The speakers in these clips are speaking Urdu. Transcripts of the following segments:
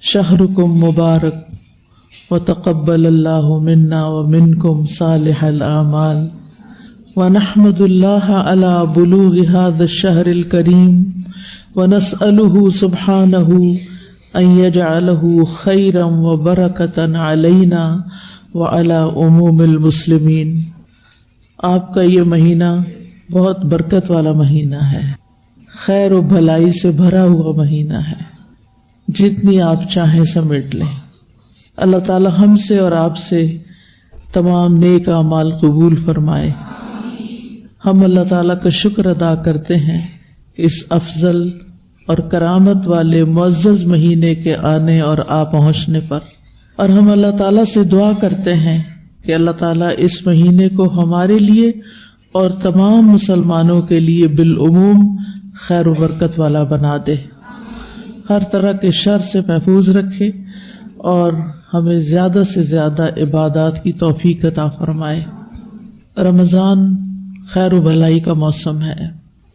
شہرکم مبارک وتقبل اللہ منا ومنکم صالح الاعمال ونحمد اللہ علی بلوغ هذا الشہر الکریم ونسألہ سبحانہ ان یجعلہ خیرا وبرکتا علینا وعلی عموم المسلمین۔ آپ کا یہ مہینہ بہت برکت والا مہینہ ہے، خیر و بھلائی سے بھرا ہوا مہینہ ہے، جتنی آپ چاہیں سمیٹ لیں۔ اللہ تعالی ہم سے اور آپ سے تمام نیک اعمال قبول فرمائے۔ ہم اللہ تعالیٰ کا شکر ادا کرتے ہیں کہ اس افضل اور کرامت والے معزز مہینے کے آنے اور آ پہنچنے پر، اور ہم اللہ تعالیٰ سے دعا کرتے ہیں کہ اللہ تعالیٰ اس مہینے کو ہمارے لیے اور تمام مسلمانوں کے لیے بالعموم خیر و برکت والا بنا دے، ہر طرح کے شر سے محفوظ رکھے اور ہمیں زیادہ سے زیادہ عبادات کی توفیق عطا فرمائے۔ رمضان خیر و بھلائی کا موسم ہے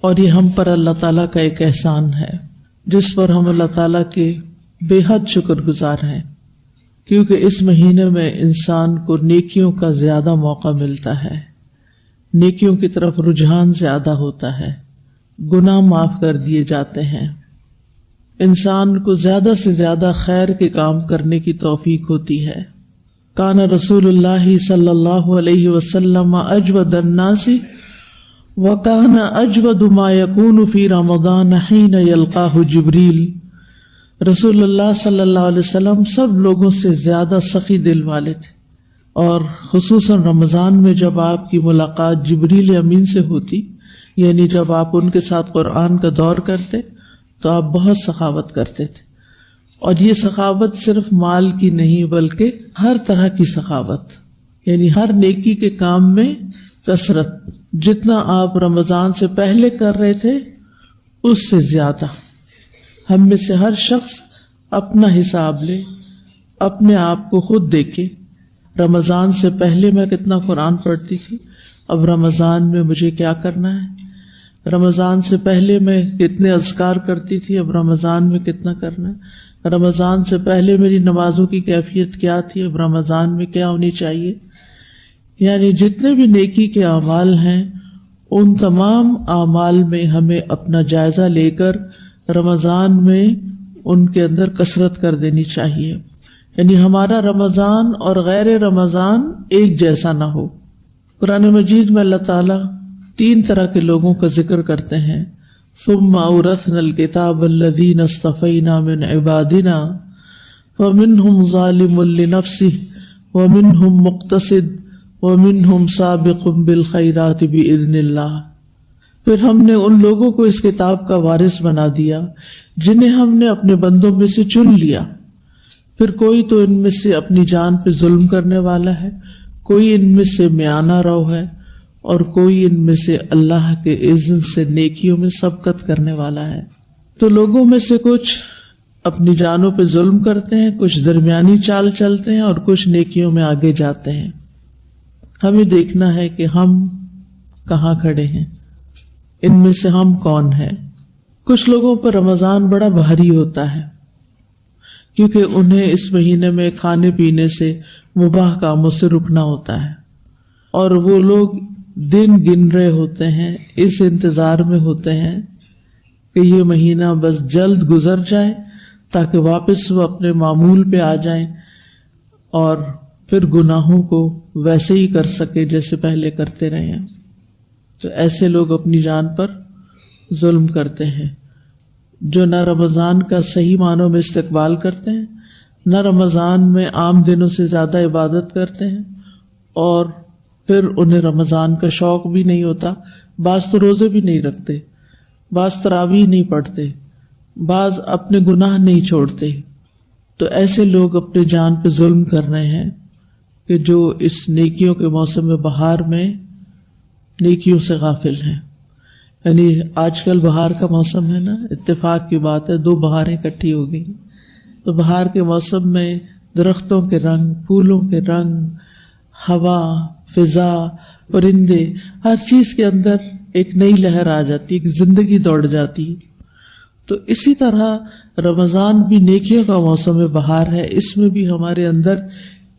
اور یہ ہم پر اللہ تعالیٰ کا ایک احسان ہے جس پر ہم اللہ تعالیٰ کے بے حد شکر گزار ہیں، کیونکہ اس مہینے میں انسان کو نیکیوں کا زیادہ موقع ملتا ہے، نیکیوں کی طرف رجحان زیادہ ہوتا ہے، گناہ معاف کر دیے جاتے ہیں، انسان کو زیادہ سے زیادہ خیر کے کام کرنے کی توفیق ہوتی ہے۔ کان رسول اللہ صلی اللہ علیہ وسلم اجود الناس وکان اجود ما یکون فی رمضان حین یلقاہ جبریل۔ رسول اللہ صلی اللہ علیہ وسلم سب لوگوں سے زیادہ سخی دل والے تھے، اور خصوصاً رمضان میں جب آپ کی ملاقات جبریل امین سے ہوتی، یعنی جب آپ ان کے ساتھ قرآن کا دور کرتے تو آپ بہت سخاوت کرتے تھے، اور یہ سخاوت صرف مال کی نہیں بلکہ ہر طرح کی سخاوت، یعنی ہر نیکی کے کام میں کثرت، جتنا آپ رمضان سے پہلے کر رہے تھے اس سے زیادہ۔ ہم میں سے ہر شخص اپنا حساب لے، اپنے آپ کو خود دیکھے، رمضان سے پہلے میں کتنا قرآن پڑھتی تھی، اب رمضان میں مجھے کیا کرنا ہے، رمضان سے پہلے میں کتنے اذکار کرتی تھی، اب رمضان میں کتنا کرنا ہے، رمضان سے پہلے میری نمازوں کی کیفیت کیا تھی، اب رمضان میں کیا ہونی چاہیے۔ یعنی جتنے بھی نیکی کے اعمال ہیں ان تمام اعمال میں ہمیں اپنا جائزہ لے کر رمضان میں ان کے اندر کثرت کر دینی چاہیے، یعنی ہمارا رمضان اور غیر رمضان ایک جیسا نہ ہو۔ قرآن مجید میں اللہ تعالیٰ 3 طرح کے لوگوں کا ذکر کرتے ہیں، ثم اورثنا الکتاب الذین اصطفینا من عبادنا فمنہم ظالم لنفسہ ومنہم مقتصد ومنہم سابق بالخیرات بإذن اللہ۔ پھر ہم نے ان لوگوں کو اس کتاب کا وارث بنا دیا جنہیں ہم نے اپنے بندوں میں سے چن لیا، پھر کوئی تو ان میں سے اپنی جان پہ ظلم کرنے والا ہے، کوئی ان میں سے میانہ رو ہے، اور کوئی ان میں سے اللہ کے اذن سے نیکیوں میں سبقت کرنے والا ہے۔ تو لوگوں میں سے کچھ اپنی جانوں پہ ظلم کرتے ہیں، کچھ درمیانی چال چلتے ہیں، اور کچھ نیکیوں میں آگے جاتے ہیں۔ ہمیں دیکھنا ہے کہ ہم کہاں کھڑے ہیں، ان میں سے ہم کون ہیں۔ کچھ لوگوں پر رمضان بڑا بھاری ہوتا ہے کیونکہ انہیں اس مہینے میں کھانے پینے سے، مباح کاموں سے رکنا ہوتا ہے، اور وہ لوگ دن گن رہے ہوتے ہیں، اس انتظار میں ہوتے ہیں کہ یہ مہینہ بس جلد گزر جائے تاکہ واپس وہ اپنے معمول پہ آ جائیں اور پھر گناہوں کو ویسے ہی کر سکے جیسے پہلے کرتے رہے ہیں۔ تو ایسے لوگ اپنی جان پر ظلم کرتے ہیں، جو نہ رمضان کا صحیح معنوں میں استقبال کرتے ہیں، نہ رمضان میں عام دنوں سے زیادہ عبادت کرتے ہیں، اور پھر انہیں رمضان کا شوق بھی نہیں ہوتا۔ بعض تو روزے بھی نہیں رکھتے، بعض تراویح نہیں پڑھتے، بعض اپنے گناہ نہیں چھوڑتے۔ تو ایسے لوگ اپنے جان پہ ظلم کر رہے ہیں کہ جو اس نیکیوں کے موسم بہار میں نیکیوں سے غافل ہیں۔ یعنی آج کل بہار کا موسم ہے نا، اتفاق کی بات ہے 2 بہاریں اکٹھی ہو گئی، تو بہار کے موسم میں درختوں کے رنگ، پھولوں کے رنگ، ہوا، فضا، پرندے، ہر چیز کے اندر ایک نئی لہر آ جاتی ہے، ایک زندگی دوڑ جاتی ہے۔ تو اسی طرح رمضان بھی نیکیوں کا موسم بہار ہے، اس میں بھی ہمارے اندر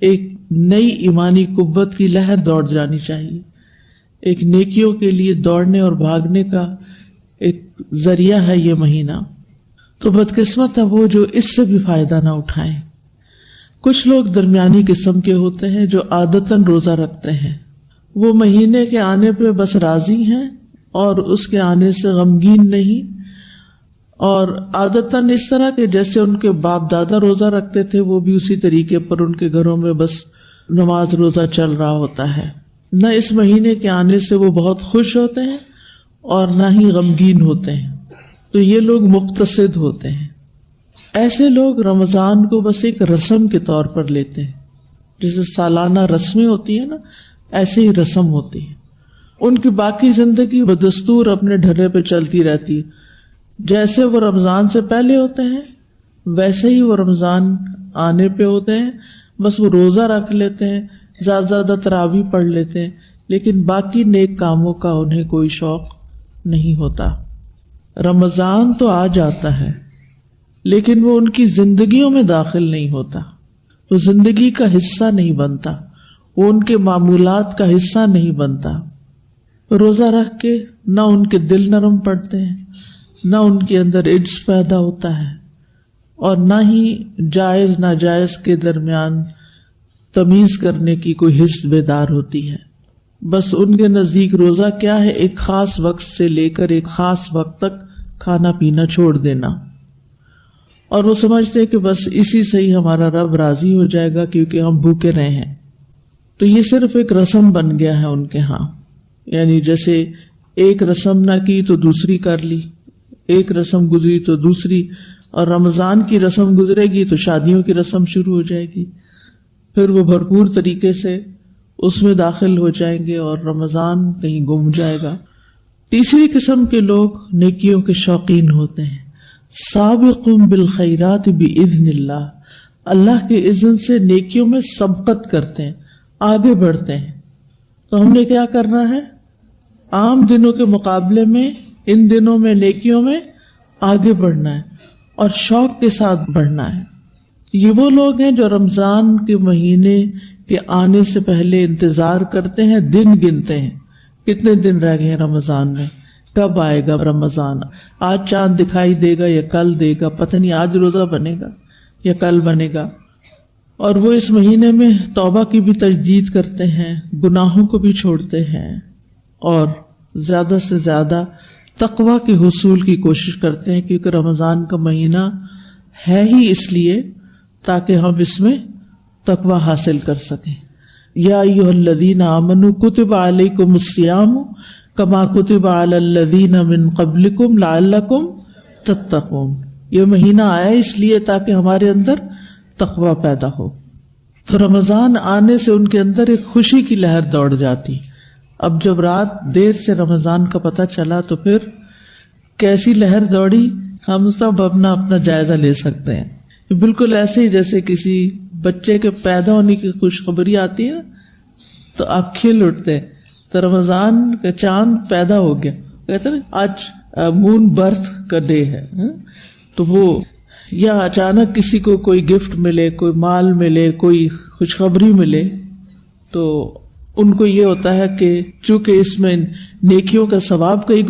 ایک نئی ایمانی قوت کی لہر دوڑ جانی چاہیے، ایک نیکیوں کے لیے دوڑنے اور بھاگنے کا ایک ذریعہ ہے یہ مہینہ۔ تو بدقسمت ہے وہ جو اس سے بھی فائدہ نہ اٹھائیں۔ کچھ لوگ درمیانی قسم کے ہوتے ہیں جو عادتاً روزہ رکھتے ہیں، وہ مہینے کے آنے پہ بس راضی ہیں اور اس کے آنے سے غمگین نہیں، اور عادتاً اس طرح کہ جیسے ان کے باپ دادا روزہ رکھتے تھے وہ بھی اسی طریقے پر ان کے گھروں میں بس نماز روزہ چل رہا ہوتا ہے۔ نہ اس مہینے کے آنے سے وہ بہت خوش ہوتے ہیں اور نہ ہی غمگین ہوتے ہیں، تو یہ لوگ مقتصد ہوتے ہیں۔ ایسے لوگ رمضان کو بس ایک رسم کے طور پر لیتے ہیں، جیسے سالانہ رسمیں ہوتی ہیں نا، ایسے ہی رسم ہوتی ہے۔ ان کی باقی زندگی بدستور اپنے ڈھرے پہ چلتی رہتی ہے، جیسے وہ رمضان سے پہلے ہوتے ہیں ویسے ہی وہ رمضان آنے پہ ہوتے ہیں، بس وہ روزہ رکھ لیتے ہیں، زیادہ زیادہ تراویح پڑھ لیتے ہیں، لیکن باقی نیک کاموں کا انہیں کوئی شوق نہیں ہوتا۔ رمضان تو آ جاتا ہے لیکن وہ ان کی زندگیوں میں داخل نہیں ہوتا، وہ زندگی کا حصہ نہیں بنتا، وہ ان کے معمولات کا حصہ نہیں بنتا۔ روزہ رکھ کے نہ ان کے دل نرم پڑتے ہیں، نہ ان کے اندر عجز پیدا ہوتا ہے، اور نہ ہی جائز ناجائز کے درمیان تمیز کرنے کی کوئی حس بیدار ہوتی ہے۔ بس ان کے نزدیک روزہ کیا ہے، ایک خاص وقت سے لے کر ایک خاص وقت تک کھانا پینا چھوڑ دینا، اور وہ سمجھتے ہیں کہ بس اسی سے ہی ہمارا رب راضی ہو جائے گا کیونکہ ہم بھوکے رہے ہیں۔ تو یہ صرف ایک رسم بن گیا ہے ان کے ہاں، یعنی جیسے ایک رسم نہ کی تو دوسری کر لی، ایک رسم گزری تو دوسری، اور رمضان کی رسم گزرے گی تو شادیوں کی رسم شروع ہو جائے گی، پھر وہ بھرپور طریقے سے اس میں داخل ہو جائیں گے اور رمضان کہیں گم جائے گا۔ تیسری قسم کے لوگ نیکیوں کے شوقین ہوتے ہیں، سابقون بالخیرات باذن اللہ، اللہ کے اذن سے نیکیوں میں سبقت کرتے ہیں، آگے بڑھتے ہیں۔ تو ہم نے کیا کرنا ہے، عام دنوں کے مقابلے میں ان دنوں میں نیکیوں میں آگے بڑھنا ہے اور شوق کے ساتھ بڑھنا ہے۔ یہ وہ لوگ ہیں جو رمضان کے مہینے کے آنے سے پہلے انتظار کرتے ہیں، دن گنتے ہیں، کتنے دن رہ گئے ہیں رمضان میں، کب آئے گا رمضان، آج چاند دکھائی دے گا یا کل دے گا، پتہ نہیں آج روزہ بنے گا یا کل بنے گا۔ اور وہ اس مہینے میں توبہ کی بھی تجدید کرتے ہیں، گناہوں کو بھی چھوڑتے ہیں، اور زیادہ سے زیادہ تقویٰ کے حصول کی کوشش کرتے ہیں، کیونکہ رمضان کا مہینہ ہے ہی اس لیے تاکہ ہم اس میں تقویٰ حاصل کر سکیں۔ یا ایھا الذین آمنوا کتب علیکم الصیام کما کتب علی الذین من قبلکم لعلکم تتقون، یہ مہینہ آیا اس لیے تاکہ ہمارے اندر تقویٰ پیدا ہو۔ تو رمضان آنے سے ان کے اندر ایک خوشی کی لہر دوڑ جاتی۔ اب جب رات دیر سے رمضان کا پتہ چلا تو پھر کیسی لہر دوڑی، ہم سب اپنا جائزہ لے سکتے ہیں۔ بالکل ایسے ہی جیسے کسی بچے کے پیدا ہونے کی خوشخبری آتی ہے تو آپ کھل اٹھتے ہیں، تو رمضان کا چاند پیدا ہو گیا، کہتے ہیں آج مون برتھ کا ڈے ہے، تو وہ یا اچانک کسی کو کوئی گفٹ ملے، کوئی مال ملے، کوئی خوشخبری ملے، تو ان کو یہ ہوتا ہے کہ چونکہ اس میں نیکیوں کا ثواب کئی